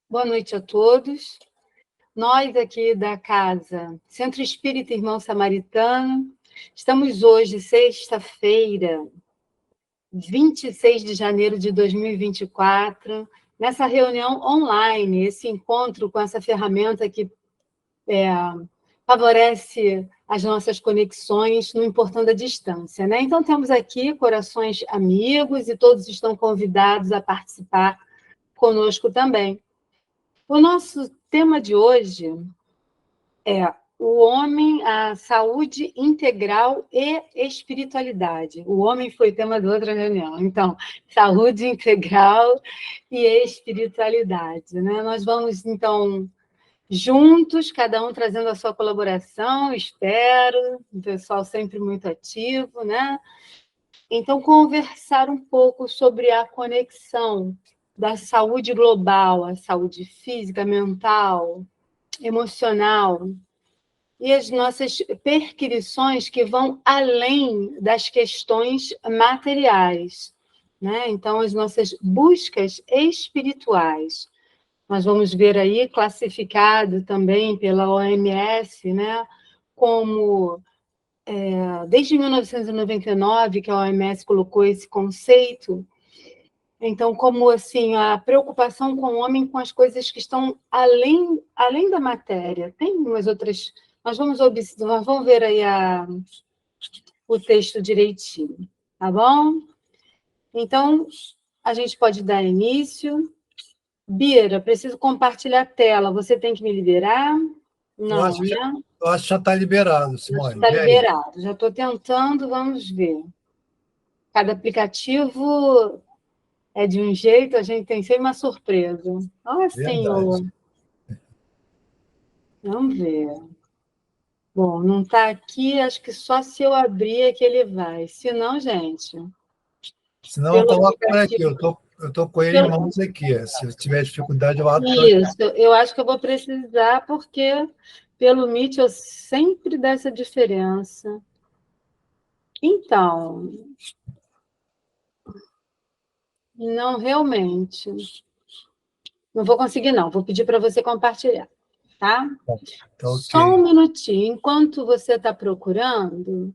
Boa noite a todos. Nós aqui da Casa Centro Espírita Irmão Samaritano, estamos hoje, sexta-feira, 26 de janeiro de 2024, nessa reunião online, esse encontro com essa ferramenta que favorece as nossas conexões, não importando a distância, né? Então, temos aqui corações amigos e todos estão convidados a participar conosco também. O nosso tema de hoje é o homem, a saúde integral e espiritualidade. O homem foi o tema da outra reunião. Então, saúde integral e espiritualidade, né? Nós vamos, então, juntos, cada um trazendo a sua colaboração, espero, o pessoal sempre muito ativo, né? Então, conversar um pouco sobre a conexão da saúde global, a saúde física, mental, emocional, e as nossas perquisições que vão além das questões materiais, né? Então, as nossas buscas espirituais. Nós vamos ver aí, classificado também pela OMS, né? Como, desde 1999, que a OMS colocou esse conceito, então, como assim, a preocupação com o homem com as coisas que estão além da matéria. Tem umas outras. Nós vamos ver aí o texto direitinho, tá bom? Então, a gente pode dar início. Bira, preciso compartilhar a tela. Você tem que me liberar? Eu Não, acho que já, né? eu acho que já está liberado, Simone. Está E aí? liberado. Já estou tentando, vamos ver. Cada aplicativo é de um jeito, a gente tem sempre uma surpresa. Ah, Verdade. Senhor. Vamos ver. Bom, não está aqui, acho que só se eu abrir é que ele vai. Se não, gente, Senão eu pelo coloco por aqui. aplicativo. Eu tô com ele em pelo- mãos aqui. Se eu tiver dificuldade, eu abro por aqui. Isso, eu acho que eu vou precisar, porque pelo Meet eu sempre dá essa diferença. Então, não realmente. Não vou conseguir, não. Vou pedir para você compartilhar, tá? Tá Só um ok. minutinho. Enquanto você está procurando,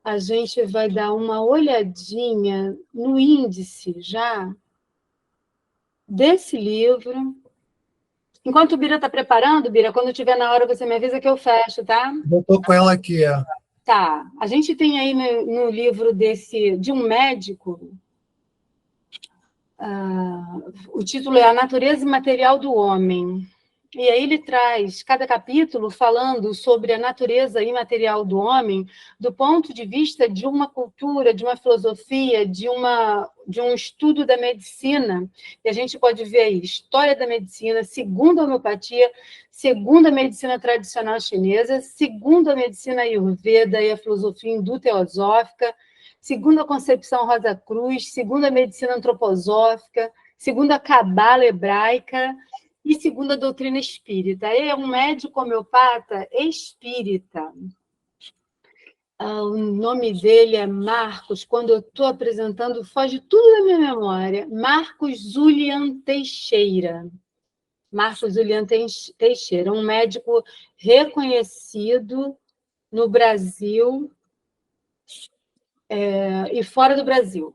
a gente vai dar uma olhadinha no índice já desse livro. Enquanto o Bira está preparando, Bira, quando tiver na hora você me avisa que eu fecho, tá? Eu estou com ela aqui. Tá. A gente tem aí no livro de um médico, o título é A Natureza Imaterial do Homem. E aí ele traz cada capítulo falando sobre a natureza imaterial do homem do ponto de vista de uma cultura, de uma filosofia, de um estudo da medicina. E a gente pode ver aí história da medicina, segundo a homeopatia, segundo a medicina tradicional chinesa, segundo a medicina ayurveda e a filosofia hindu-teosófica, segundo a concepção Rosa Cruz, segundo a medicina antroposófica, segundo a cabala hebraica, e segundo a doutrina espírita. Ele é um médico homeopata espírita. O nome dele é Marcos, quando eu estou apresentando, foge tudo da minha memória. Marcos Julian Teixeira. Marcos Julian Teixeira, um médico reconhecido no Brasil e fora do Brasil.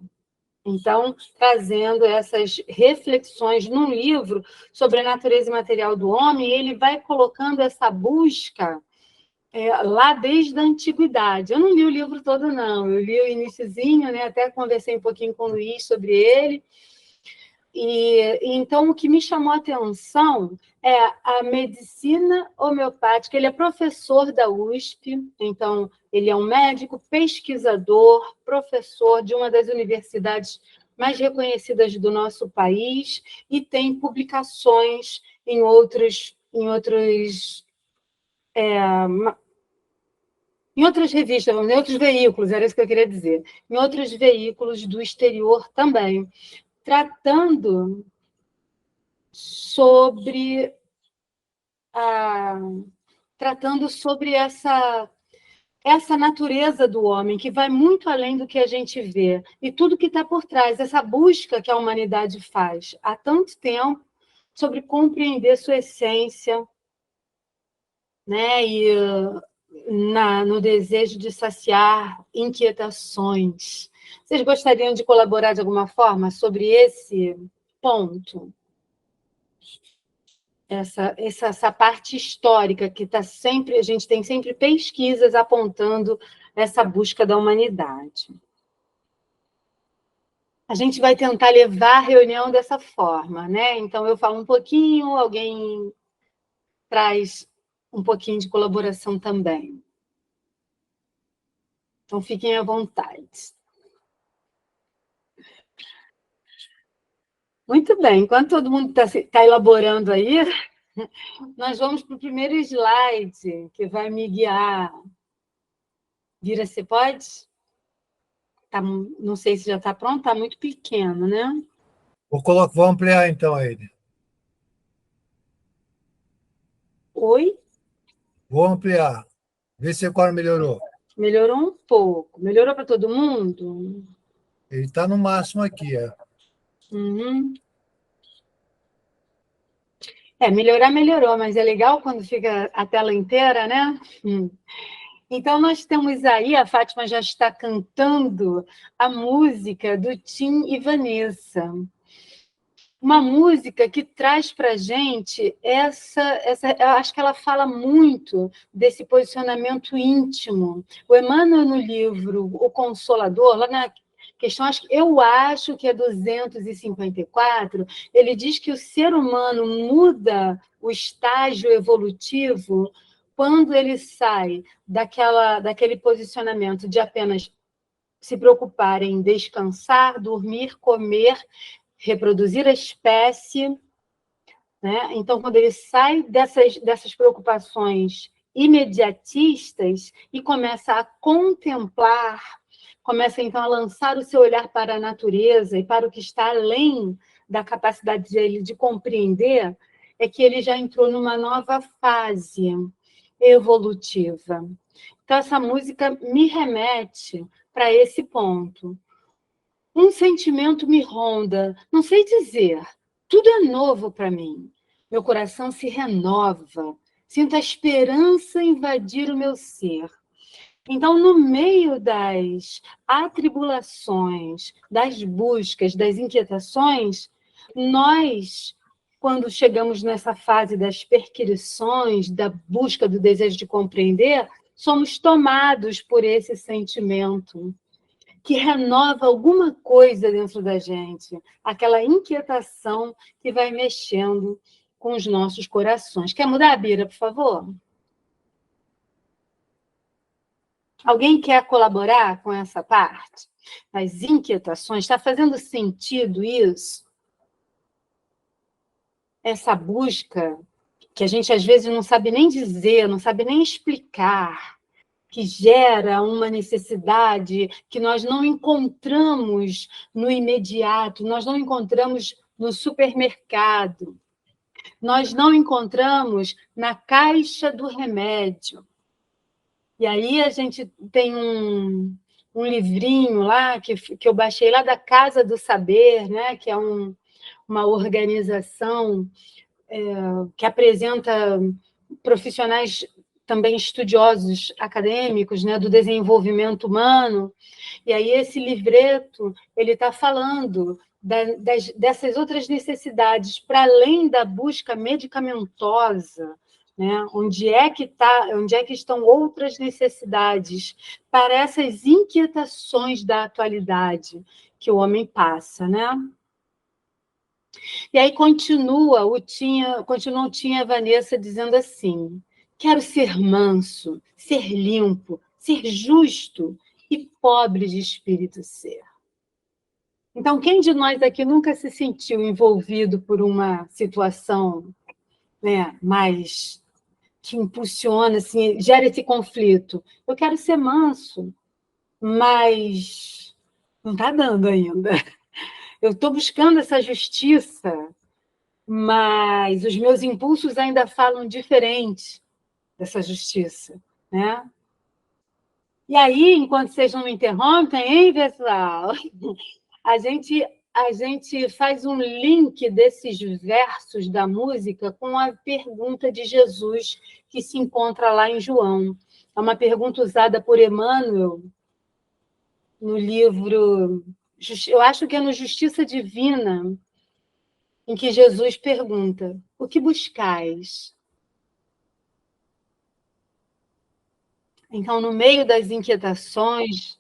Então, trazendo essas reflexões num livro sobre a natureza imaterial do homem, ele vai colocando essa busca lá desde a antiguidade. Eu não li o livro todo, não. Eu li o iniciozinho, né? Até conversei um pouquinho com o Luiz sobre ele. Então, o que me chamou a atenção é a medicina homeopática. Ele é professor da USP, então, ele é um médico, pesquisador, professor de uma das universidades mais reconhecidas do nosso país e tem publicações em outras revistas, em outros veículos, era isso que eu queria dizer, em outros veículos do exterior também, tratando sobre essa natureza do homem, que vai muito além do que a gente vê, e tudo que está por trás, essa busca que a humanidade faz há tanto tempo, sobre compreender sua essência, né? E no desejo de saciar inquietações. Vocês gostariam de colaborar de alguma forma sobre esse ponto? Essa parte histórica que está sempre, a gente tem sempre pesquisas apontando essa busca da humanidade. A gente vai tentar levar a reunião dessa forma, né? Então, eu falo um pouquinho, alguém traz um pouquinho de colaboração também. Então, fiquem à vontade. Muito bem, enquanto todo mundo está elaborando aí, nós vamos para o primeiro slide, que vai me guiar. Vira, você pode? Tá, não sei se já está pronto, está muito pequeno, né? Vou ampliar então ele. Oi? Vou ampliar. Vê se agora melhorou. Melhorou um pouco. Melhorou para todo mundo? Ele está no máximo aqui. Uhum. Melhorar melhorou, mas é legal quando fica a tela inteira, né? Então, nós temos aí, a Fátima já está cantando a música do Tim e Vanessa. Uma música que traz para a gente eu acho que ela fala muito desse posicionamento íntimo. O Emmanuel, no livro O Consolador, lá na questão, eu acho que é 254, ele diz que o ser humano muda o estágio evolutivo quando ele sai daquele posicionamento de apenas se preocupar em descansar, dormir, comer, reproduzir a espécie, né? Então, quando ele sai dessas preocupações imediatistas e começa a contemplar, começa então a lançar o seu olhar para a natureza e para o que está além da capacidade dele de compreender, é que ele já entrou numa nova fase evolutiva. Então, essa música me remete para esse ponto. Um sentimento me ronda, não sei dizer, tudo é novo para mim. Meu coração se renova, sinto a esperança invadir o meu ser. Então, no meio das atribulações, das buscas, das inquietações, nós, quando chegamos nessa fase das perquisições, da busca do desejo de compreender, somos tomados por esse sentimento que renova alguma coisa dentro da gente, aquela inquietação que vai mexendo com os nossos corações. Quer mudar, Bira, por favor? Alguém quer colaborar com essa parte? As inquietações, está fazendo sentido isso? Essa busca que a gente às vezes não sabe nem dizer, não sabe nem explicar, que gera uma necessidade que nós não encontramos no imediato, nós não encontramos no supermercado, nós não encontramos na caixa do remédio. E aí a gente tem um livrinho lá que eu baixei lá da Casa do Saber, né? Que é uma organização que apresenta profissionais também estudiosos acadêmicos, né, do desenvolvimento humano, e aí esse livreto ele está falando dessas outras necessidades, para além da busca medicamentosa, né, onde é que estão outras necessidades para essas inquietações da atualidade que o homem passa, né? E aí continua o Tinha a Vanessa dizendo assim: quero ser manso, ser limpo, ser justo e pobre de espírito ser. Então, quem de nós aqui nunca se sentiu envolvido por uma situação, né, mais que impulsiona, assim, gera esse conflito? Eu quero ser manso, mas não está dando ainda. Eu estou buscando essa justiça, mas os meus impulsos ainda falam diferente dessa justiça, né? E aí, enquanto vocês não me interrompem, hein, pessoal? A gente a gente faz um link desses versos da música com a pergunta de Jesus que se encontra lá em João. É uma pergunta usada por Emmanuel no livro, eu acho que é no Justiça Divina, em que Jesus pergunta: o que buscais? Então, no meio das inquietações,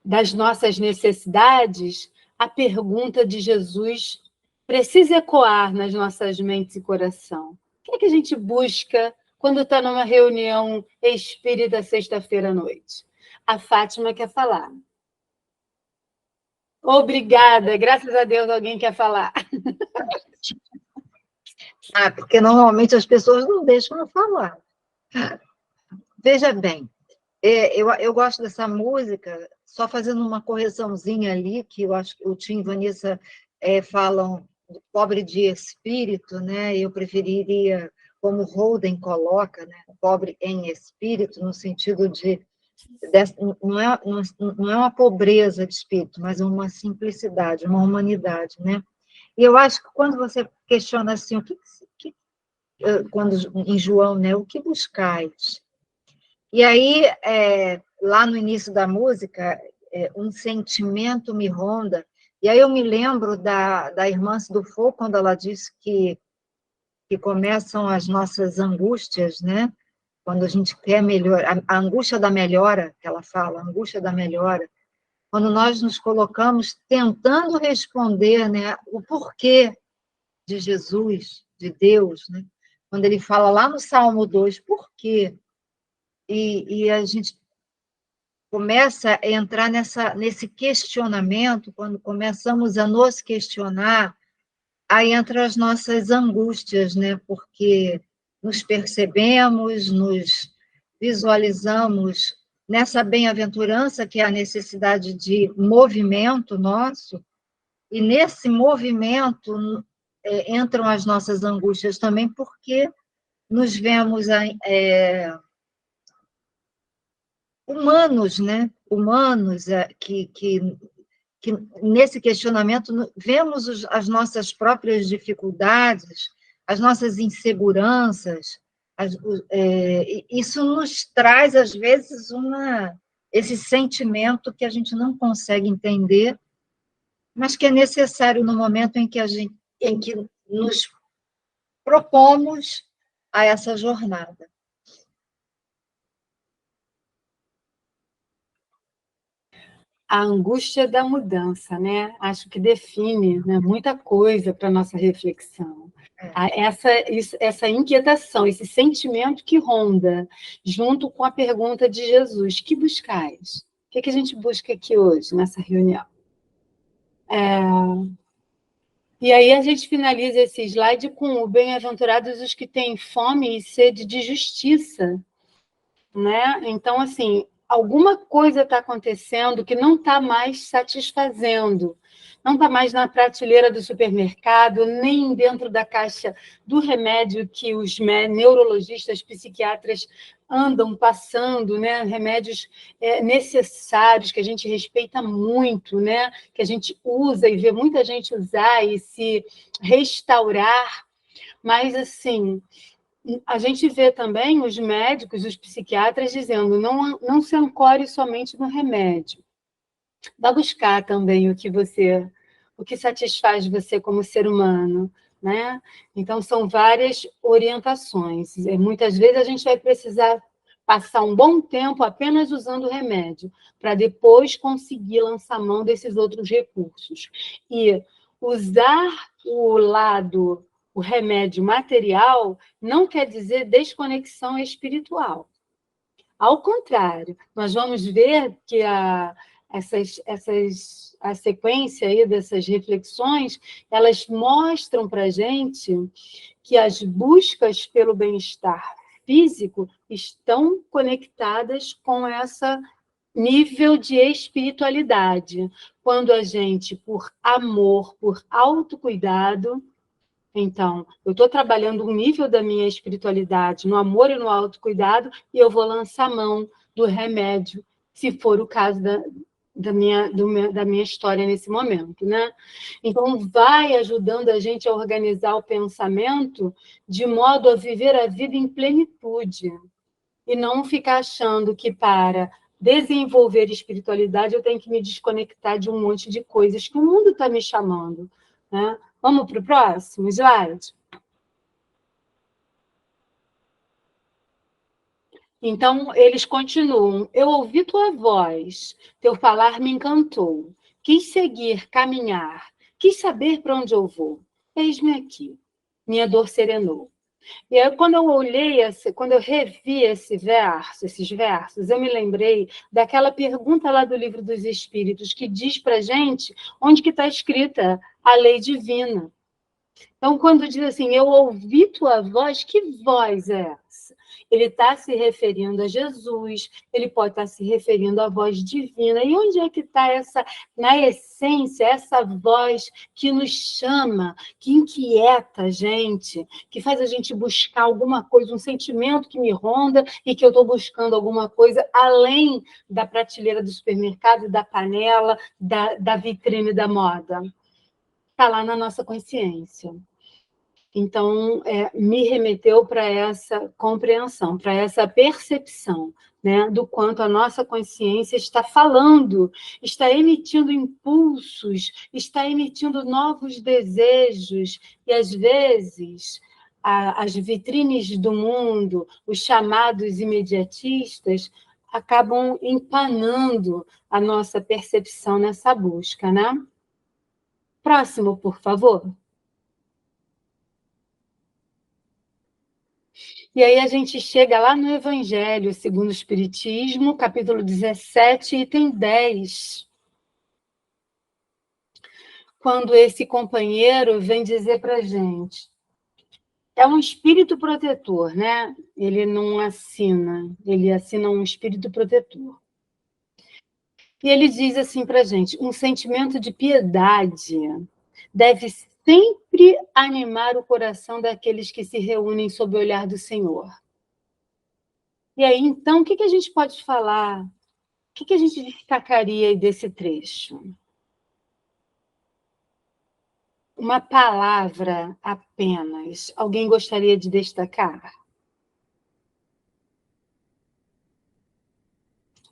das nossas necessidades, a pergunta de Jesus precisa ecoar nas nossas mentes e coração. O que é que a gente busca quando está numa reunião espírita sexta-feira à noite? A Fátima quer falar. Obrigada, graças a Deus alguém quer falar. Porque normalmente as pessoas não deixam eu falar. Veja bem, eu gosto dessa música, só fazendo uma correçãozinha ali, que eu acho que o Tim e Vanessa falam do pobre de espírito, né? Eu preferiria, como Holden coloca, né? Pobre em espírito, no sentido de não é uma pobreza de espírito, mas uma simplicidade, uma humanidade, né? E eu acho que quando você questiona assim, quando em João, né? O que buscais? E aí, lá no início da música, um sentimento me ronda, e aí eu me lembro da irmã Dufaux, quando ela diz que começam as nossas angústias, né? Quando a gente quer melhorar, a angústia da melhora, que ela fala, a angústia da melhora, quando nós nos colocamos tentando responder, né, o porquê de Jesus, de Deus, né? Quando ele fala lá no Salmo 2, por quê? E a gente começa a entrar nesse questionamento, quando começamos a nos questionar, aí entram as nossas angústias, né? Porque nos percebemos, nos visualizamos nessa bem-aventurança, que é a necessidade de movimento nosso, e nesse movimento entram as nossas angústias também, porque nos vemos humanos, né? Humanos que nesse questionamento vemos as nossas próprias dificuldades, as nossas inseguranças, isso nos traz, às vezes, esse sentimento que a gente não consegue entender, mas que é necessário no momento em que nos propomos a essa jornada. A angústia da mudança, né? Acho que define, né, muita coisa para a nossa reflexão. Essa inquietação, esse sentimento que ronda, junto com a pergunta de Jesus: que buscais? O que a gente busca aqui hoje, nessa reunião? E aí a gente finaliza esse slide com o bem-aventurados os que têm fome e sede de justiça, né? Então, assim, alguma coisa está acontecendo que não está mais satisfazendo, não está mais na prateleira do supermercado, nem dentro da caixa do remédio que os neurologistas, psiquiatras andam passando, né? Remédios necessários, que a gente respeita muito, né? Que a gente usa e vê muita gente usar e se restaurar, mas, assim, a gente vê também os médicos, os psiquiatras dizendo: não se ancore somente no remédio. Vá buscar também o que satisfaz você como ser humano, né? Então, são várias orientações. Muitas vezes a gente vai precisar passar um bom tempo apenas usando o remédio, para depois conseguir lançar mão desses outros recursos. E usar o remédio material não quer dizer desconexão espiritual. Ao contrário, nós vamos ver que a sequência aí dessas reflexões, elas mostram para a gente que as buscas pelo bem-estar físico estão conectadas com esse nível de espiritualidade. Quando a gente, por amor, por autocuidado, então, eu estou trabalhando um nível da minha espiritualidade no amor e no autocuidado, e eu vou lançar mão do remédio, se for o caso da minha história nesse momento, né? Então, vai ajudando a gente a organizar o pensamento de modo a viver a vida em plenitude e não ficar achando que para desenvolver espiritualidade eu tenho que me desconectar de um monte de coisas que o mundo está me chamando, né? Vamos para o próximo slide? Então, eles continuam. Eu ouvi tua voz, teu falar me encantou. Quis seguir, caminhar, quis saber para onde eu vou. Eis-me aqui. Minha dor serenou. E aí, quando eu revi esses versos, eu me lembrei daquela pergunta lá do Livro dos Espíritos, que diz para a gente onde que está escrita a lei divina. Então, quando diz assim, eu ouvi tua voz, que voz é essa? Ele está se referindo a Jesus, ele pode estar se referindo à voz divina. E onde é que está essa, na essência, essa voz que nos chama, que inquieta a gente, que faz a gente buscar alguma coisa, um sentimento que me ronda e que eu estou buscando alguma coisa além da prateleira do supermercado, da panela, da vitrine da moda? Está lá na nossa consciência. Então, me remeteu para essa compreensão, para essa percepção, né, do quanto a nossa consciência está falando, está emitindo impulsos, está emitindo novos desejos, e às vezes as vitrines do mundo, os chamados imediatistas, acabam empanando a nossa percepção nessa busca, né? Próximo, por favor. E aí a gente chega lá no Evangelho segundo o Espiritismo, capítulo 17, item 10. Quando esse companheiro vem dizer para a gente, é um espírito protetor, né? Ele não assina, ele assina um espírito protetor. E ele diz assim para a gente, um sentimento de piedade deve sempre animar o coração daqueles que se reúnem sob o olhar do Senhor. E aí, então, o que a gente pode falar? O que a gente destacaria aí desse trecho? Uma palavra apenas. Alguém gostaria de destacar?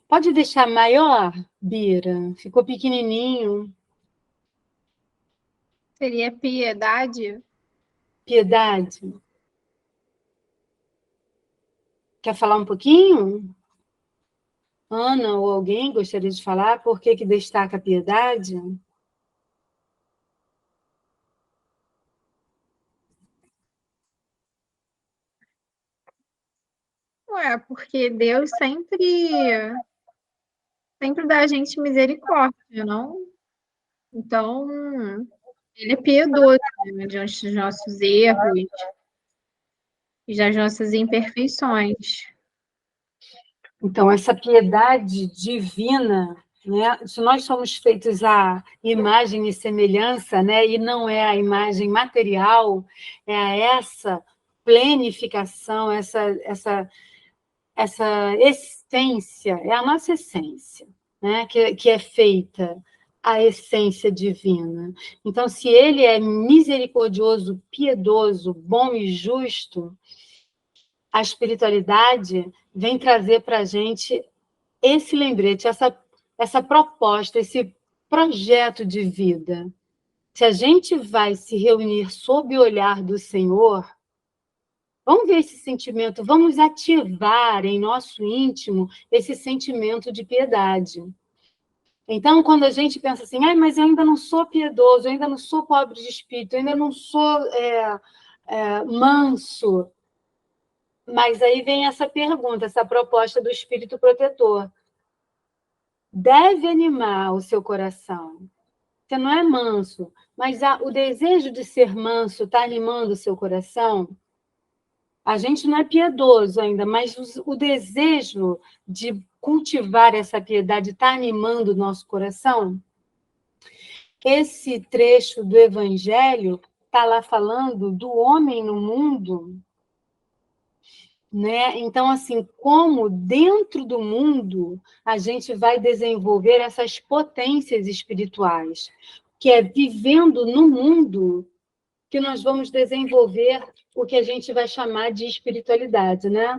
Pode deixar maior, Bira? Ficou pequenininho. Seria piedade? Piedade. Quer falar um pouquinho? Ana ou alguém gostaria de falar por que destaca a piedade? Ué, porque Deus sempre dá a gente misericórdia, não? Então, ele é piedoso, né, diante dos nossos erros e das nossas imperfeições. Então, essa piedade divina, né? Se nós somos feitos à imagem e semelhança, né? E não é a imagem material, é essa plenificação, essa essência, é a nossa essência, né? Que é feita a essência divina. Então, se ele é misericordioso, piedoso, bom e justo, a espiritualidade vem trazer para a gente esse lembrete, essa proposta, esse projeto de vida. Se a gente vai se reunir sob o olhar do Senhor, vamos ver esse sentimento, vamos ativar em nosso íntimo esse sentimento de piedade. Então, quando a gente pensa assim, mas eu ainda não sou piedoso, eu ainda não sou pobre de espírito, eu ainda não sou manso, mas aí vem essa pergunta, essa proposta do espírito protetor. Deve animar o seu coração. Você não é manso, mas o desejo de ser manso está animando o seu coração? A gente não é piedoso ainda, mas o desejo de cultivar essa piedade está animando o nosso coração? Esse trecho do Evangelho está lá falando do homem no mundo, né? Então, assim, como dentro do mundo a gente vai desenvolver essas potências espirituais, que é vivendo no mundo que nós vamos desenvolver o que a gente vai chamar de espiritualidade, né?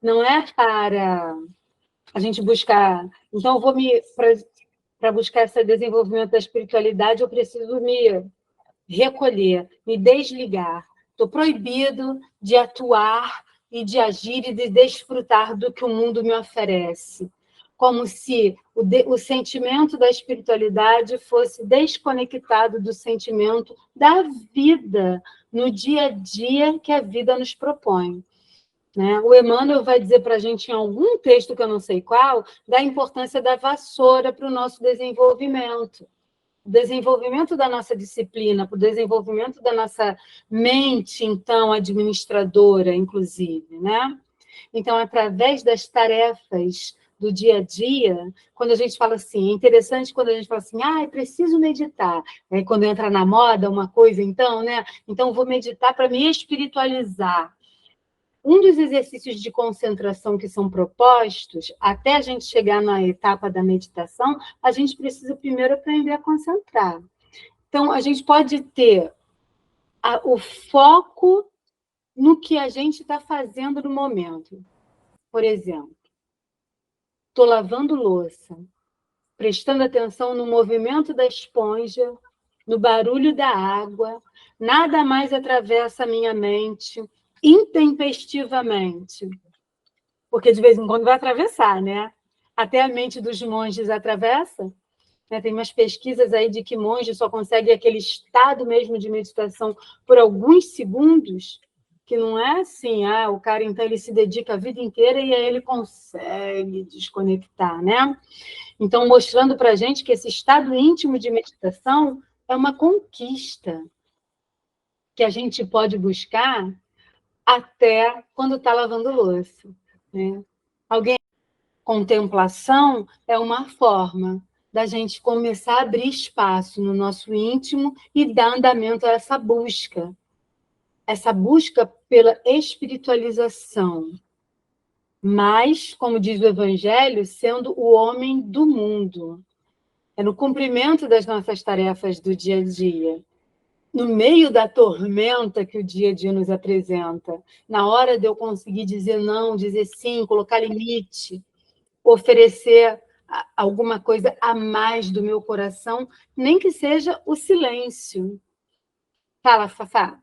Não é para a gente buscar... Então, eu vou me... Para buscar esse desenvolvimento da espiritualidade, eu preciso me recolher, me desligar. Estou proibido de atuar e de agir e de desfrutar do que o mundo me oferece. Como se o sentimento da espiritualidade fosse desconectado do sentimento da vida, no dia a dia que a vida nos propõe. Né? O Emmanuel vai dizer para a gente, em algum texto que eu não sei qual, da importância da vassoura para o nosso desenvolvimento. O desenvolvimento da nossa disciplina, para o desenvolvimento da nossa mente, então, administradora, inclusive. Né? Então, através das tarefas do dia a dia, quando a gente fala assim, é interessante quando a gente fala assim, preciso meditar. Quando entra na moda uma coisa, então, né? Então, vou meditar para me espiritualizar. Um dos exercícios de concentração que são propostos, até a gente chegar na etapa da meditação, a gente precisa primeiro aprender a concentrar. Então, a gente pode ter o foco no que a gente está fazendo no momento. Por exemplo, estou lavando louça, prestando atenção no movimento da esponja, no barulho da água, nada mais atravessa a minha mente intempestivamente. Porque de vez em quando vai atravessar, né? Até a mente dos monges atravessa. Né? Tem umas pesquisas aí de que monge só consegue aquele estado mesmo de meditação por alguns segundos, que não é assim, o cara então ele se dedica a vida inteira e aí ele consegue desconectar, né? Então, mostrando para a gente que esse estado íntimo de meditação é uma conquista que a gente pode buscar até quando está lavando louça. Né? Contemplação é uma forma da gente começar a abrir espaço no nosso íntimo e dar andamento a essa busca pela espiritualização. Mas, como diz o Evangelho, sendo o homem do mundo. É no cumprimento das nossas tarefas do dia a dia. No meio da tormenta que o dia a dia nos apresenta, na hora de eu conseguir dizer não, dizer sim, colocar limite, oferecer alguma coisa a mais do meu coração, nem que seja o silêncio. Fala, Fafá.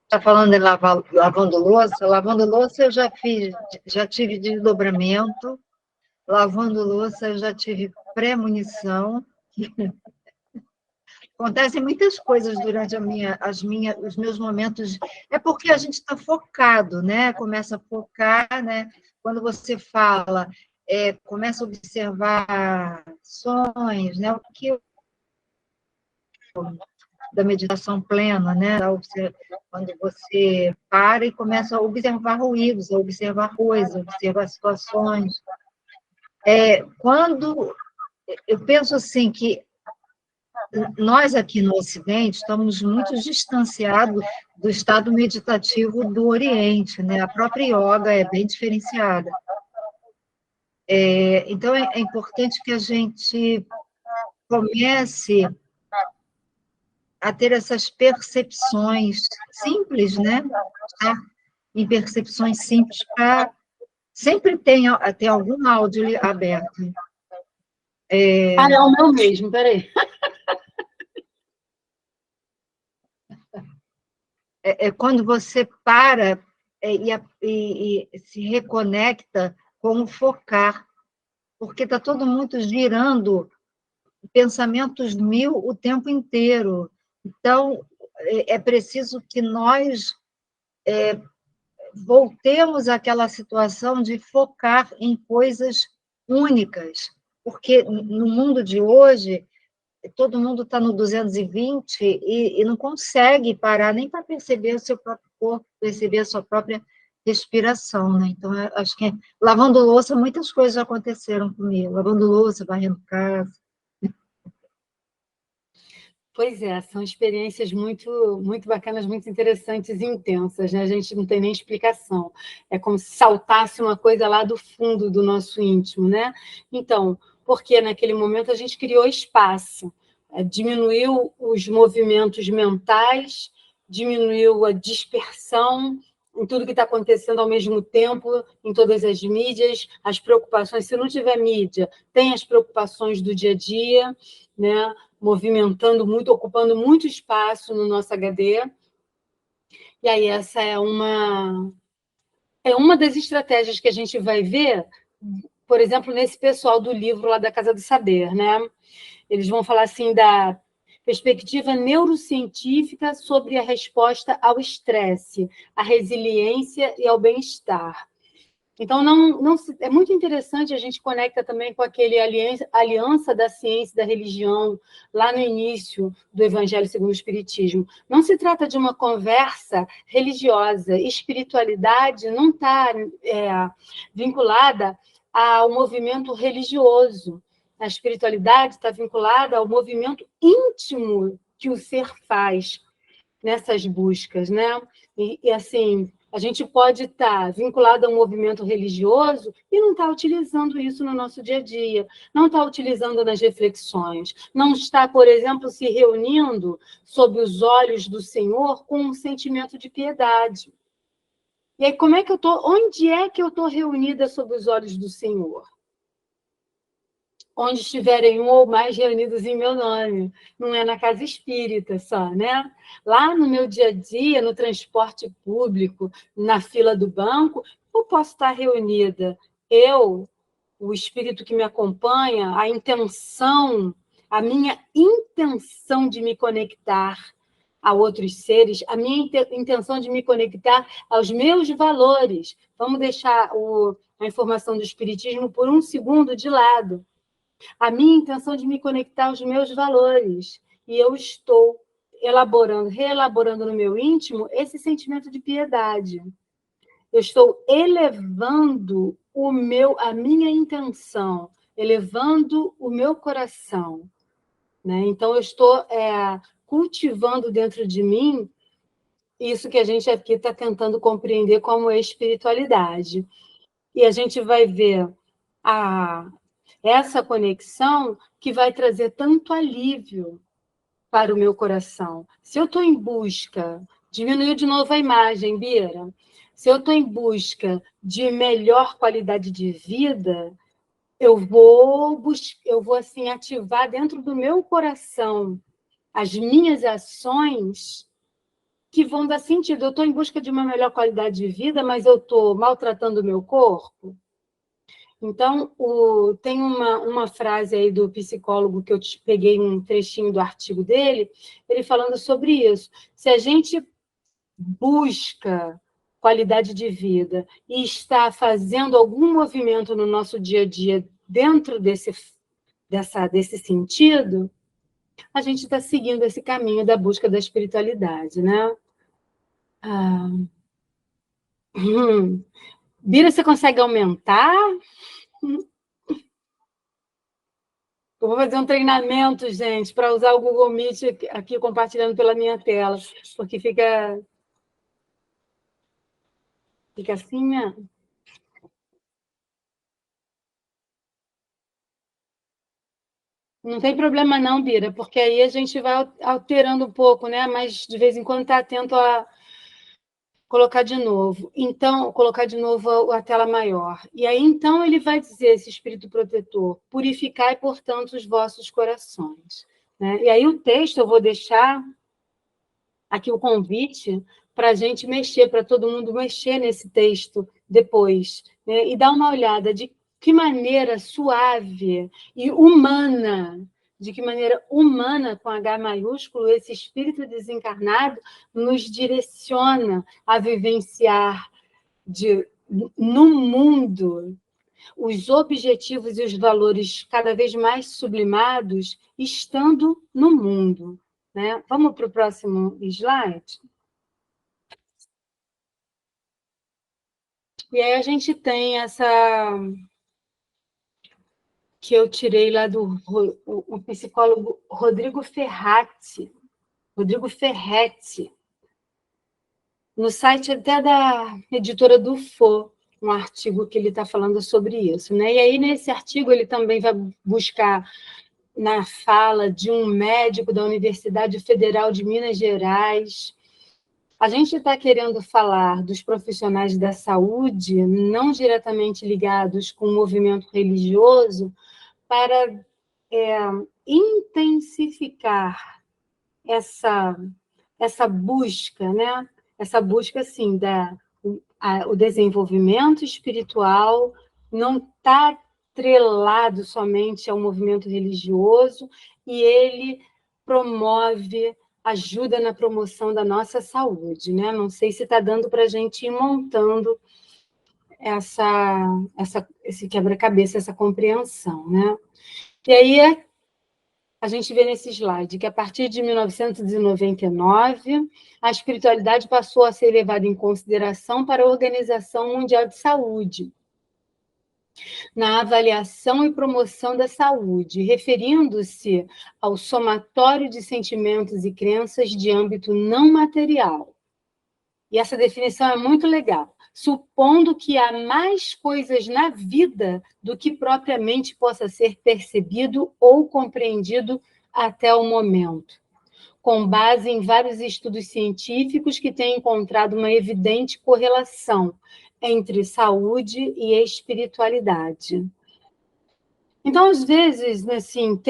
Está falando em lavando louça? Lavando louça eu já tive desdobramento. Lavando louça eu já tive premonição. Acontecem muitas coisas durante os meus momentos. É porque a gente está focado, né? Começa a focar, né? Quando você fala, começa a observar sonhos, né? O que da meditação plena, né? Quando você para e começa a observar ruídos, a observar coisas, a observar situações. Quando eu penso assim que nós aqui no Ocidente estamos muito distanciados do estado meditativo do Oriente, né? A própria yoga é bem diferenciada. Então, é importante que a gente comece a ter essas percepções simples, né? Em percepções simples, para sempre ter algum áudio aberto. É o meu mesmo, peraí. Quando você para e se reconecta com o focar, porque está todo mundo girando pensamentos mil o tempo inteiro. Então, é preciso que nós voltemos àquela situação de focar em coisas únicas, porque no mundo de hoje, todo mundo está no 220 e não consegue parar nem para perceber o seu próprio corpo, perceber a sua própria respiração, né? Então, acho que lavando louça, muitas coisas aconteceram comigo, lavando louça, varrendo casa. Pois é, são experiências muito, muito bacanas, muito interessantes e intensas, né? A gente não tem nem explicação. É como se saltasse uma coisa lá do fundo do nosso íntimo, né? Então, porque naquele momento a gente criou espaço, diminuiu os movimentos mentais, diminuiu a dispersão em tudo que está acontecendo ao mesmo tempo, em todas as mídias, as preocupações. Se não tiver mídia, tem as preocupações do dia a dia, né? Movimentando muito, ocupando muito espaço no nosso HD. E aí essa é uma das estratégias que a gente vai ver, por exemplo, nesse pessoal do livro lá da Casa do Saber, né? Eles vão falar assim da perspectiva neurocientífica sobre a resposta ao estresse, à resiliência e ao bem-estar. Então, é muito interessante, a gente conecta também com aquele aliança da ciência e da religião, lá no início do Evangelho segundo o Espiritismo. Não se trata de uma conversa religiosa, espiritualidade não está vinculada ao movimento religioso. A espiritualidade está vinculada ao movimento íntimo que o ser faz nessas buscas, né? E assim, a gente pode estar vinculado a um movimento religioso e não estar utilizando isso no nosso dia a dia, não estar utilizando nas reflexões, não estar, por exemplo, se reunindo sob os olhos do Senhor com um sentimento de piedade. E aí, como é que eu estou? Onde é que eu estou reunida sob os olhos do Senhor? Onde estiverem um ou mais reunidos em meu nome. Não é na casa espírita só, né? Lá no meu dia a dia, no transporte público, na fila do banco, eu posso estar reunida. Eu, o espírito que me acompanha, a minha intenção de me conectar a outros seres, a minha intenção de me conectar aos meus valores. Vamos deixar a informação do espiritismo por um segundo de lado. A minha intenção de me conectar aos meus valores. E eu estou reelaborando no meu íntimo esse sentimento de piedade. Eu estou elevando a minha intenção, elevando o meu coração. Né? Então, eu estou cultivando dentro de mim isso que a gente aqui está tentando compreender como espiritualidade. E a gente vai ver essa conexão que vai trazer tanto alívio para o meu coração. Se eu estou em busca, diminuiu de novo a imagem, Bira. Se eu estou em busca de melhor qualidade de vida, eu vou assim ativar dentro do meu coração as minhas ações que vão dar sentido. Eu estou em busca de uma melhor qualidade de vida, mas eu estou maltratando o meu corpo. Então, tem uma frase aí do psicólogo que eu peguei um trechinho do artigo dele, ele falando sobre isso. Se a gente busca qualidade de vida e está fazendo algum movimento no nosso dia a dia dentro desse sentido, a gente está seguindo esse caminho da busca da espiritualidade, né? Bira, você consegue aumentar? Eu vou fazer um treinamento, gente, para usar o Google Meet aqui compartilhando pela minha tela, porque fica assim, né? Não tem problema não, Bira, porque aí a gente vai alterando um pouco, né? Mas de vez em quando está atento a colocar de novo. Então, colocar de novo a tela maior. E aí, então, ele vai dizer, esse espírito protetor, purificai, portanto, os vossos corações. Né? E aí o texto, eu vou deixar aqui o convite para a gente mexer, para todo mundo mexer nesse texto depois, né? E dar uma olhada de que maneira suave e humana, de que maneira humana, com H maiúsculo, esse espírito desencarnado nos direciona a vivenciar no mundo os objetivos e os valores cada vez mais sublimados, estando no mundo. Né? Vamos para o próximo slide? E aí a gente tem que eu tirei lá do o psicólogo Rodrigo Ferretti, no site até da editora do Fo, um artigo que ele está falando sobre isso, né? E aí, nesse artigo, ele também vai buscar na fala de um médico da Universidade Federal de Minas Gerais. A gente está querendo falar dos profissionais da saúde, não diretamente ligados com o movimento religioso, para intensificar essa busca, né? Essa busca, assim, o desenvolvimento espiritual não está atrelado somente ao movimento religioso, e ele promove, ajuda na promoção da nossa saúde, né? Não sei se está dando para a gente ir montando esse quebra-cabeça, essa compreensão, né? E aí a gente vê nesse slide que, a partir de 1999, a espiritualidade passou a ser levada em consideração para a Organização Mundial de Saúde, na avaliação e promoção da saúde, referindo-se ao somatório de sentimentos e crenças de âmbito não material. E essa definição é muito legal. Supondo que há mais coisas na vida do que propriamente possa ser percebido ou compreendido até o momento, com base em vários estudos científicos que têm encontrado uma evidente correlação entre saúde e espiritualidade. Então, às vezes, assim,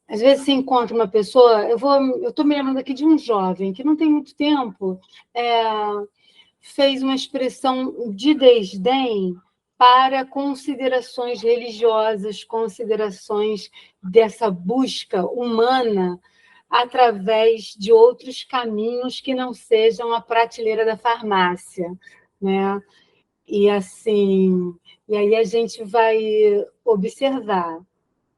às vezes você encontra uma pessoa, eu estou me lembrando aqui de um jovem que não tem muito tempo, fez uma expressão de desdém para considerações religiosas, considerações dessa busca humana através de outros caminhos que não sejam a prateleira da farmácia, né? E assim, e aí a gente vai observar.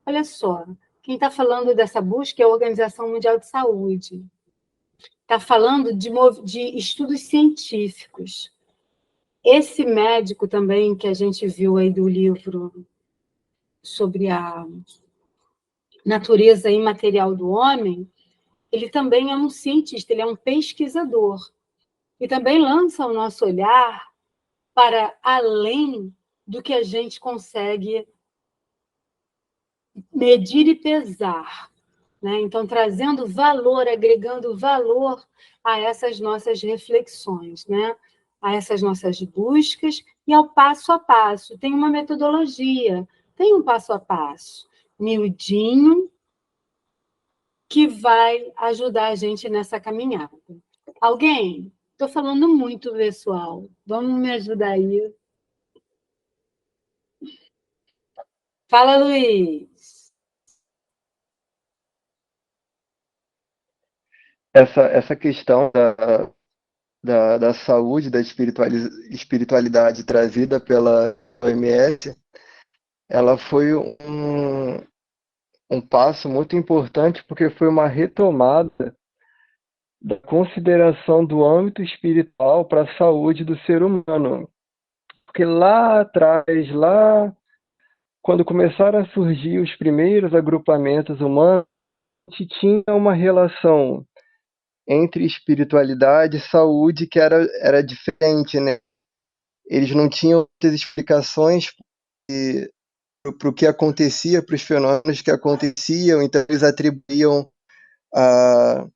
Olha só, quem está falando dessa busca é a Organização Mundial de Saúde. Está falando de estudos científicos. Esse médico também, que a gente viu aí do livro sobre a natureza imaterial do homem, ele também é um cientista, ele é um pesquisador. E também lança o nosso olhar para além do que a gente consegue medir e pesar, né? Então, trazendo valor, agregando valor a essas nossas reflexões, né? A essas nossas buscas e ao passo a passo. Tem uma metodologia, tem um passo a passo, miudinho, que vai ajudar a gente nessa caminhada. Alguém? Estou falando muito, pessoal. Vamos me ajudar aí. Fala, Luiz. Essa questão da saúde, da espiritualidade trazida pela OMS, ela foi um passo muito importante, porque foi uma retomada da consideração do âmbito espiritual para a saúde do ser humano. Porque lá atrás, lá quando começaram a surgir os primeiros agrupamentos humanos, a gente tinha uma relação entre espiritualidade e saúde que era diferente, né? Eles não tinham muitas explicações para o que acontecia, para os fenômenos que aconteciam, então eles atribuíam a,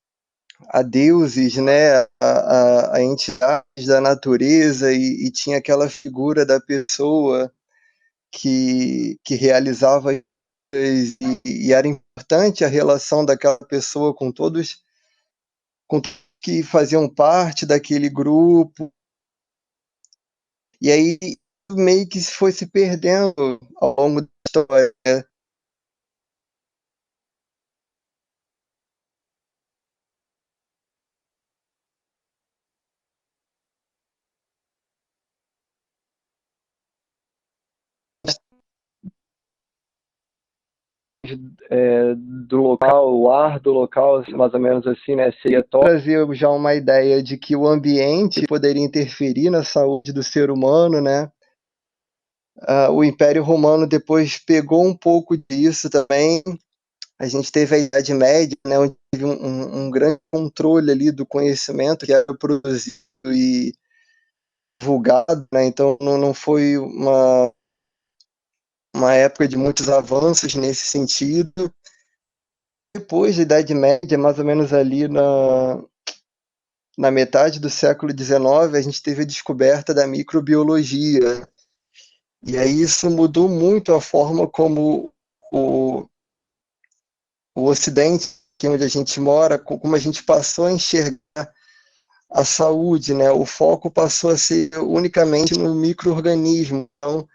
a deuses, né, a entidades da natureza, e tinha aquela figura da pessoa que realizava e era importante a relação daquela pessoa com todos que faziam parte daquele grupo. E aí meio que foi se perdendo ao longo da história. Do local, o ar do local, mais ou menos assim, né? Seria trazer já uma ideia de que o ambiente poderia interferir na saúde do ser humano, né? O Império Romano depois pegou um pouco disso também. A gente teve a Idade Média, né, onde teve um grande controle ali do conhecimento que era produzido e divulgado, né? Então não foi uma época de muitos avanços nesse sentido. Depois da Idade Média, mais ou menos ali na metade do século XIX, a gente teve a descoberta da microbiologia. E aí isso mudou muito a forma como o Ocidente, que é onde a gente mora, como a gente passou a enxergar a saúde, né? O foco passou a ser unicamente no micro-organismo. Então,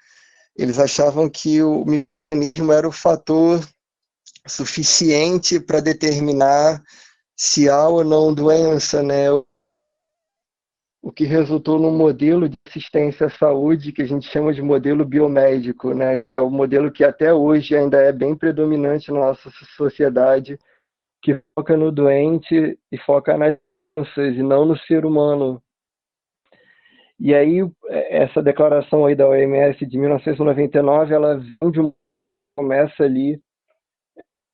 eles achavam que o micro-organismo era o fator suficiente para determinar se há ou não doença, né? O que resultou num modelo de assistência à saúde que a gente chama de modelo biomédico, né? É o modelo que até hoje ainda é bem predominante na nossa sociedade, que foca no doente e foca nas doenças e não no ser humano. E aí, essa declaração aí da OMS de 1999, ela vem começa ali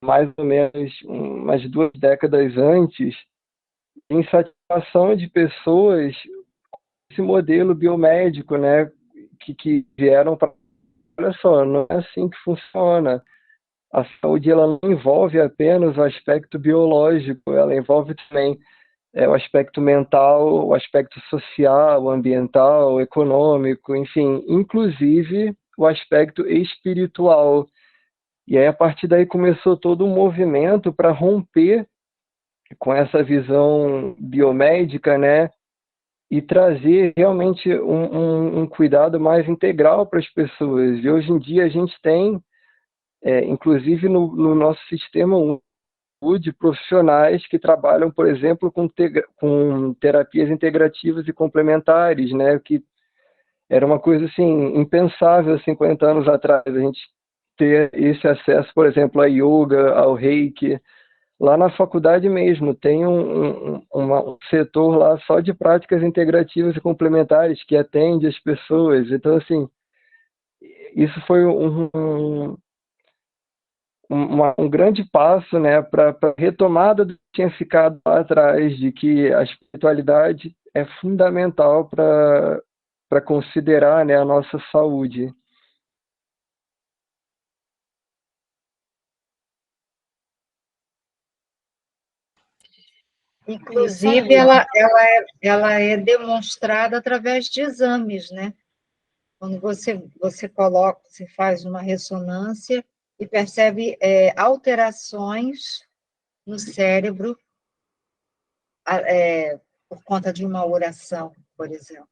mais ou menos umas 2 décadas antes, em satisfação de pessoas esse modelo biomédico, né, que vieram para, olha só, não é assim que funciona. A saúde ela não envolve apenas o aspecto biológico, ela envolve também o aspecto mental, o aspecto social, ambiental, econômico, enfim, inclusive o aspecto espiritual. E aí, a partir daí, começou todo um movimento para romper com essa visão biomédica, né? E trazer realmente um cuidado mais integral para as pessoas. E hoje em dia a gente tem, inclusive no nosso sistema de profissionais que trabalham, por exemplo, com terapias integrativas e complementares, né? Que era uma coisa assim impensável 50 anos atrás, a gente ter esse acesso, por exemplo, a yoga, ao reiki. Lá na faculdade mesmo tem um setor lá só de práticas integrativas e complementares que atende as pessoas. Então, assim, isso foi um grande passo, né, para a retomada do que tinha ficado lá atrás, de que a espiritualidade é fundamental para considerar, né, a nossa saúde. Inclusive, ela é demonstrada através de exames, né? Quando você coloca, você faz uma ressonância e percebe alterações no cérebro por conta de uma oração, por exemplo.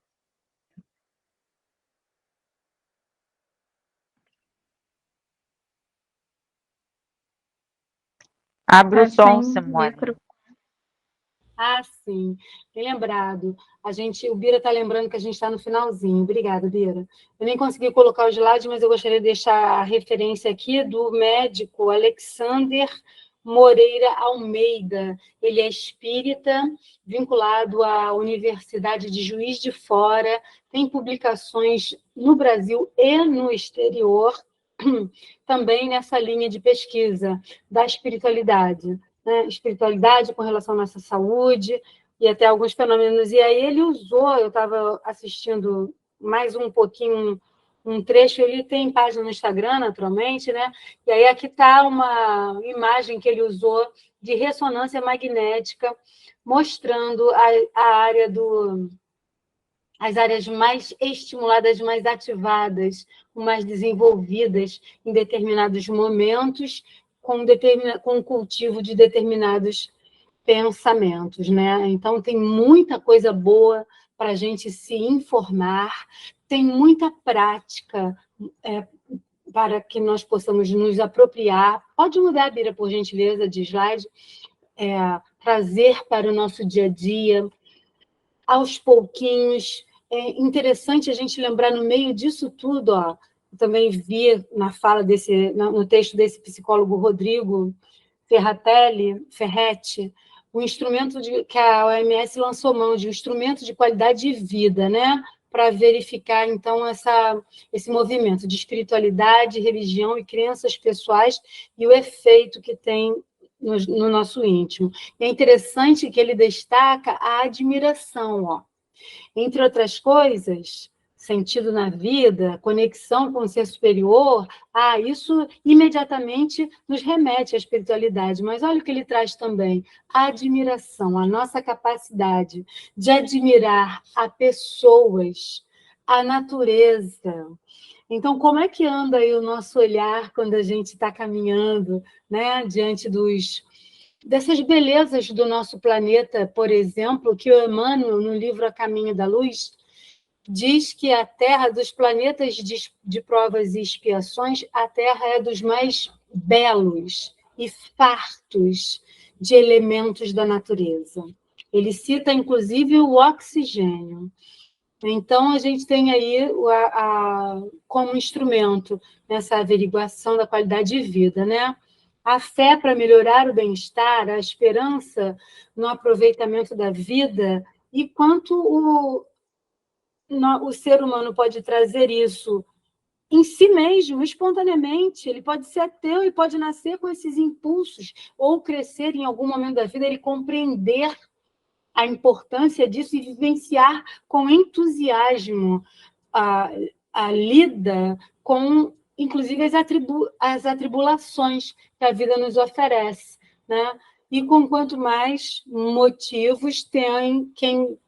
Abre o som, Sem Simone. Ah, sim, bem lembrado. O Bira está lembrando que a gente está no finalzinho. Obrigada, Bira. Eu nem consegui colocar os slides, mas eu gostaria de deixar a referência aqui do médico Alexander Moreira Almeida. Ele é espírita, vinculado à Universidade de Juiz de Fora, tem publicações no Brasil e no exterior, também nessa linha de pesquisa da espiritualidade. Né, espiritualidade com relação à nossa saúde e até alguns fenômenos. E aí ele usou, eu estava assistindo mais um pouquinho, um trecho, ele tem página no Instagram, naturalmente, né? E aí aqui está uma imagem que ele usou de ressonância magnética, mostrando as áreas mais estimuladas, mais ativadas, mais desenvolvidas em determinados momentos, com o cultivo de determinados pensamentos, né? Então, tem muita coisa boa para a gente se informar, tem muita prática para que nós possamos nos apropriar. Pode mudar, Bira, por gentileza, de slide. Trazer para o nosso dia a dia, aos pouquinhos. É interessante a gente lembrar, no meio disso tudo, eu também vi na fala no texto desse psicólogo Rodrigo Ferretti, o instrumento que a OMS lançou mão de um instrumento de qualidade de vida, né? para verificar, então, esse movimento de espiritualidade, religião e crenças pessoais e o efeito que tem no nosso íntimo. E é interessante que ele destaca a admiração, ó. Entre outras coisas, sentido na vida, conexão com o ser superior, isso imediatamente nos remete à espiritualidade. Mas olha o que ele traz também, a admiração, a nossa capacidade de admirar a pessoas, a natureza. Então, como é que anda aí o nosso olhar quando a gente está caminhando, né, diante dessas belezas do nosso planeta, por exemplo, que o Emmanuel, no livro A Caminho da Luz, diz que a Terra, dos planetas de provas e expiações, a Terra é dos mais belos e fartos de elementos da natureza. Ele cita, inclusive, o oxigênio. Então, a gente tem aí como instrumento nessa averiguação da qualidade de vida, né? A fé para melhorar o bem-estar, a esperança no aproveitamento da vida e quanto o ser humano pode trazer isso em si mesmo, espontaneamente. Ele pode ser ateu e pode nascer com esses impulsos, ou crescer em algum momento da vida, ele compreender a importância disso e vivenciar com entusiasmo a lida com, inclusive, as atribulações que a vida nos oferece, né? E com quanto mais motivos tem quem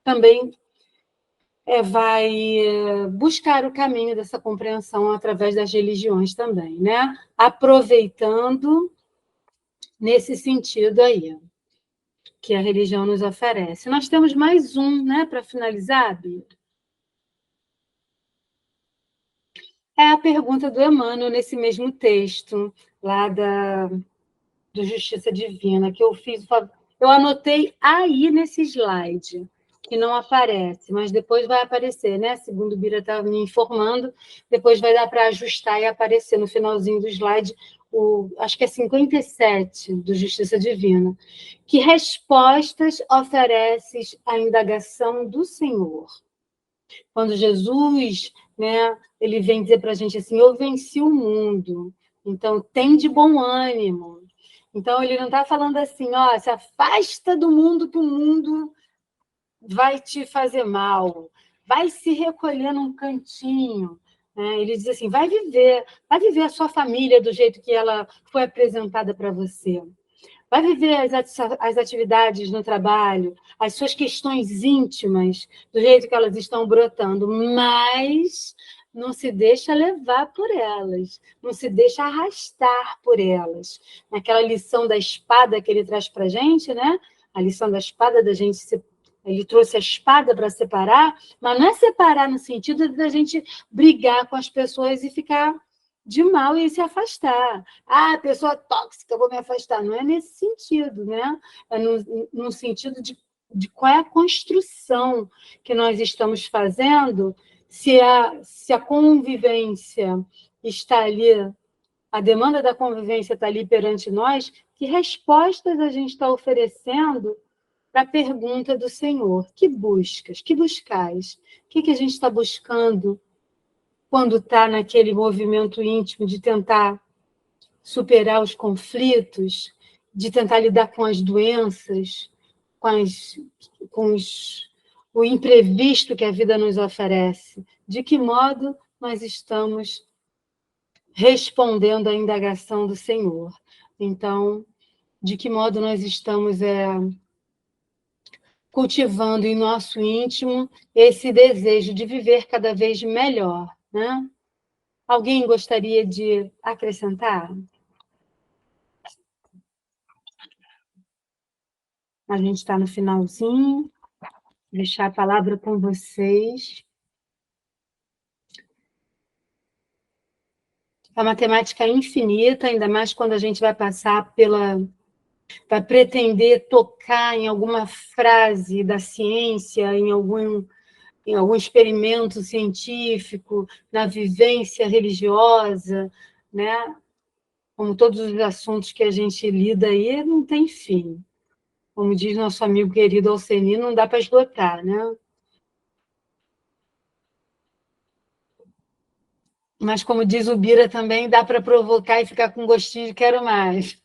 também vai buscar o caminho dessa compreensão através das religiões também, né? Aproveitando nesse sentido aí que a religião nos oferece. Nós temos mais um, né, para finalizar, Bia? É a pergunta do Emmanuel nesse mesmo texto, lá do Justiça Divina, que eu fiz. Eu anotei aí nesse slide, que não aparece, mas depois vai aparecer, né? Segundo o Bira estava me informando, depois vai dar para ajustar e aparecer no finalzinho do slide, acho que é 57 do Justiça Divina. Que respostas ofereces à indagação do Senhor? Quando Jesus, né, ele vem dizer para a gente assim, eu venci o mundo, então tem de bom ânimo. Então, ele não está falando assim, ó, se afasta do mundo que o mundo vai te fazer mal, vai se recolher num cantinho. Né? Ele diz assim, vai viver a sua família do jeito que ela foi apresentada para você. Vai viver as atividades no trabalho, as suas questões íntimas, do jeito que elas estão brotando, mas não se deixa levar por elas, não se deixa arrastar por elas. Naquela lição da espada que ele traz para a gente, né? A lição da espada da gente ele trouxe a espada para separar, mas não é separar no sentido da gente brigar com as pessoas e ficar de mal e se afastar. Pessoa tóxica, vou me afastar. Não é nesse sentido, né? É no sentido de qual é a construção que nós estamos fazendo, se a convivência está ali, a demanda da convivência está ali perante nós, que respostas a gente está oferecendo para a pergunta do Senhor. Que buscas? Que buscais? O que a gente está buscando quando está naquele movimento íntimo de tentar superar os conflitos, de tentar lidar com as doenças, com o imprevisto que a vida nos oferece? De que modo nós estamos respondendo à indagação do Senhor? Então, de que modo nós estamos cultivando em nosso íntimo esse desejo de viver cada vez melhor, né? Alguém gostaria de acrescentar? A gente está no finalzinho. Deixar a palavra com vocês. A matemática é infinita, ainda mais quando a gente vai passar para pretender tocar em alguma frase da ciência, em algum experimento científico, na vivência religiosa, né? Como todos os assuntos que a gente lida aí, não tem fim. Como diz nosso amigo querido Alceni, não dá para esgotar, né? Mas, como diz o Bira também, dá para provocar e ficar com gostinho de quero mais.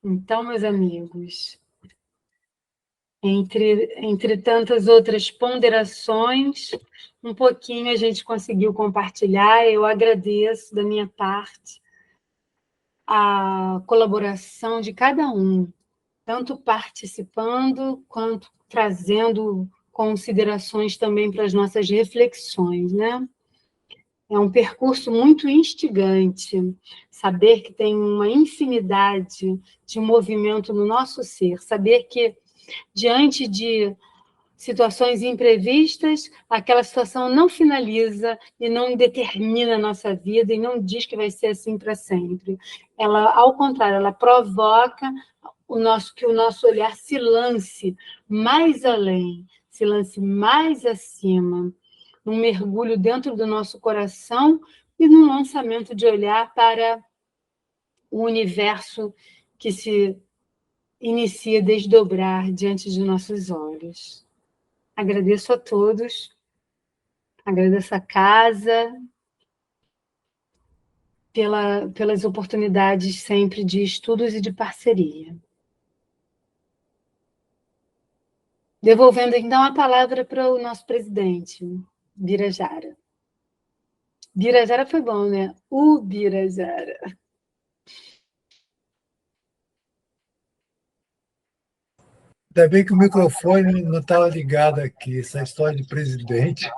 Então, meus amigos, entre tantas outras ponderações, um pouquinho a gente conseguiu compartilhar. Eu agradeço, da minha parte, a colaboração de cada um, tanto participando quanto trazendo considerações também para as nossas reflexões, né? É um percurso muito instigante, saber que tem uma infinidade de movimento no nosso ser, saber que, diante de situações imprevistas, aquela situação não finaliza e não determina a nossa vida e não diz que vai ser assim para sempre. Ela, ao contrário, ela provoca que o nosso olhar se lance mais além, se lance mais acima, num mergulho dentro do nosso coração e num lançamento de olhar para o universo que se inicia a desdobrar diante de nossos olhos. Agradeço a todos, agradeço a casa pelas oportunidades sempre de estudos e de parceria. Devolvendo, então, a palavra para o nosso presidente, Birajara. Birajara foi bom, né? O Birajara. Ainda bem que o microfone não estava ligado aqui, essa história de presidente.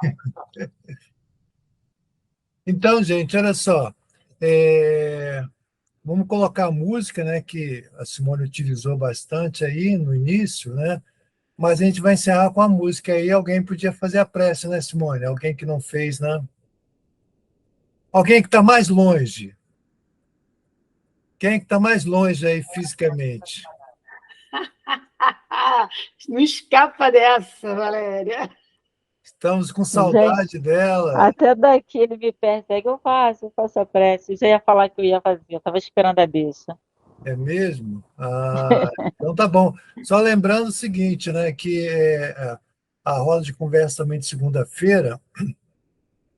Então, gente, olha só. Vamos colocar a música, né, que a Simone utilizou bastante aí no início, né? Mas a gente vai encerrar com a música aí. Alguém podia fazer a prece, né, Simone? Alguém que não fez, né? Alguém que está mais longe. Quem que está mais longe aí fisicamente? Não escapa dessa, Valéria. Estamos com saudade dela. Até daqui ele me persegue, eu faço a prece. Eu já ia falar que eu ia fazer, eu estava esperando a deixa. É mesmo? Então tá bom. Só lembrando o seguinte, né, que a roda de conversa também de segunda-feira,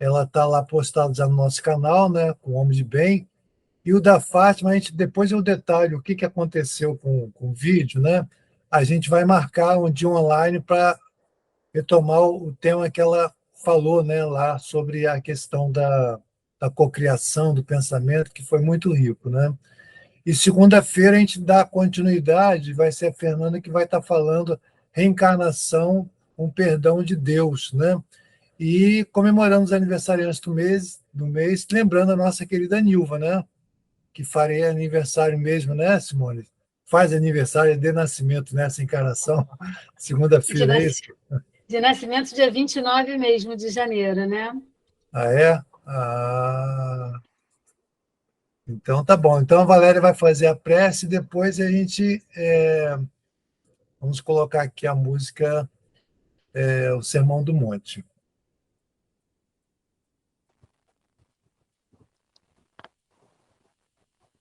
ela está lá postada já no nosso canal, né, com o Homem de Bem, e o da Fátima, a gente depois eu detalho o que aconteceu com o vídeo, né? A gente vai marcar um dia online para retomar o tema que ela falou, né, lá sobre a questão da cocriação, do pensamento, que foi muito rico, né? E segunda-feira a gente dá continuidade, vai ser a Fernanda que vai estar falando reencarnação, um perdão de Deus, né? E comemorando os aniversariantes do mês, lembrando a nossa querida Nilva, né? Que faria aniversário mesmo, né, Simone? Faz aniversário de nascimento nessa encarnação, segunda-feira, é isso? De nascimento, dia 29 mesmo de janeiro, né? Ah, é? Então tá bom. Então a Valéria vai fazer a prece e depois a gente vamos colocar aqui a música O Sermão do Monte.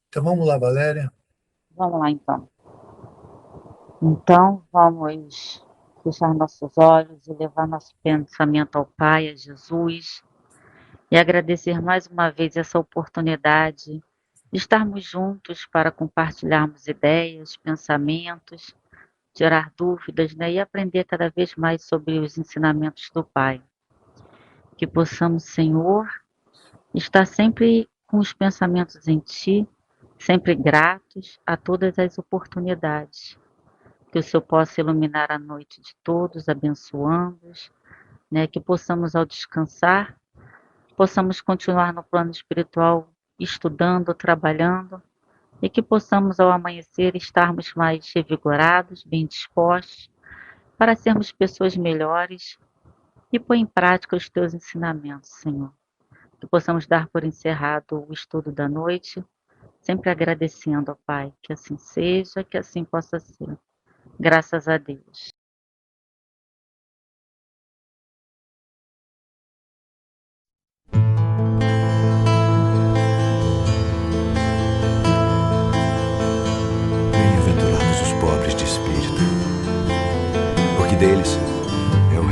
Então vamos lá, Valéria. Vamos lá, então. Então, vamos fechar nossos olhos e levar nosso pensamento ao Pai, a Jesus, e agradecer mais uma vez essa oportunidade de estarmos juntos para compartilharmos ideias, pensamentos, tirar dúvidas, né, e aprender cada vez mais sobre os ensinamentos do Pai. Que possamos, Senhor, estar sempre com os pensamentos em Ti, sempre gratos a todas as oportunidades. Que o Senhor possa iluminar a noite de todos, abençoando-os, né? Que possamos, ao descansar, possamos continuar no plano espiritual, estudando, trabalhando, e que possamos, ao amanhecer, estarmos mais revigorados, bem dispostos, para sermos pessoas melhores e pôr em prática os Teus ensinamentos, Senhor. Que possamos dar por encerrado o estudo da noite, sempre agradecendo ao Pai, que assim seja, que assim possa ser. Graças a Deus. Bem-aventurados os pobres de espírito, porque deles é o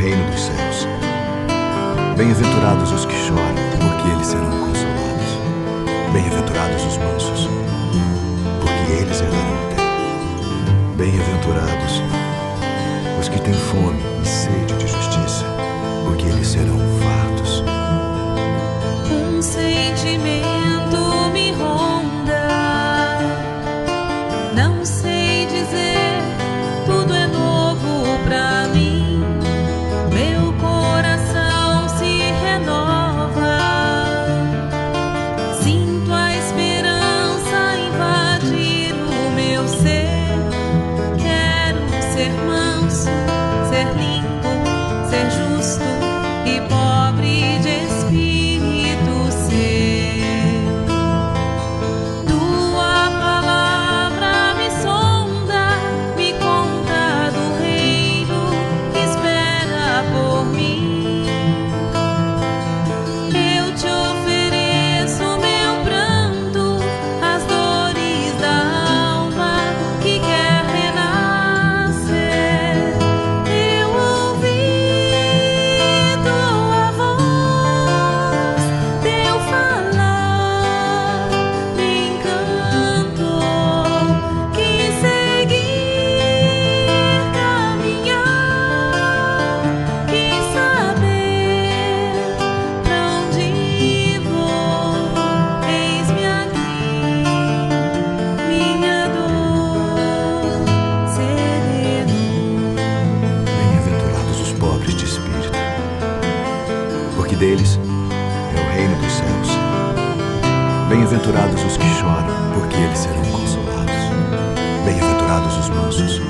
choram, porque eles serão consolados. Bem-aventurados os mansos,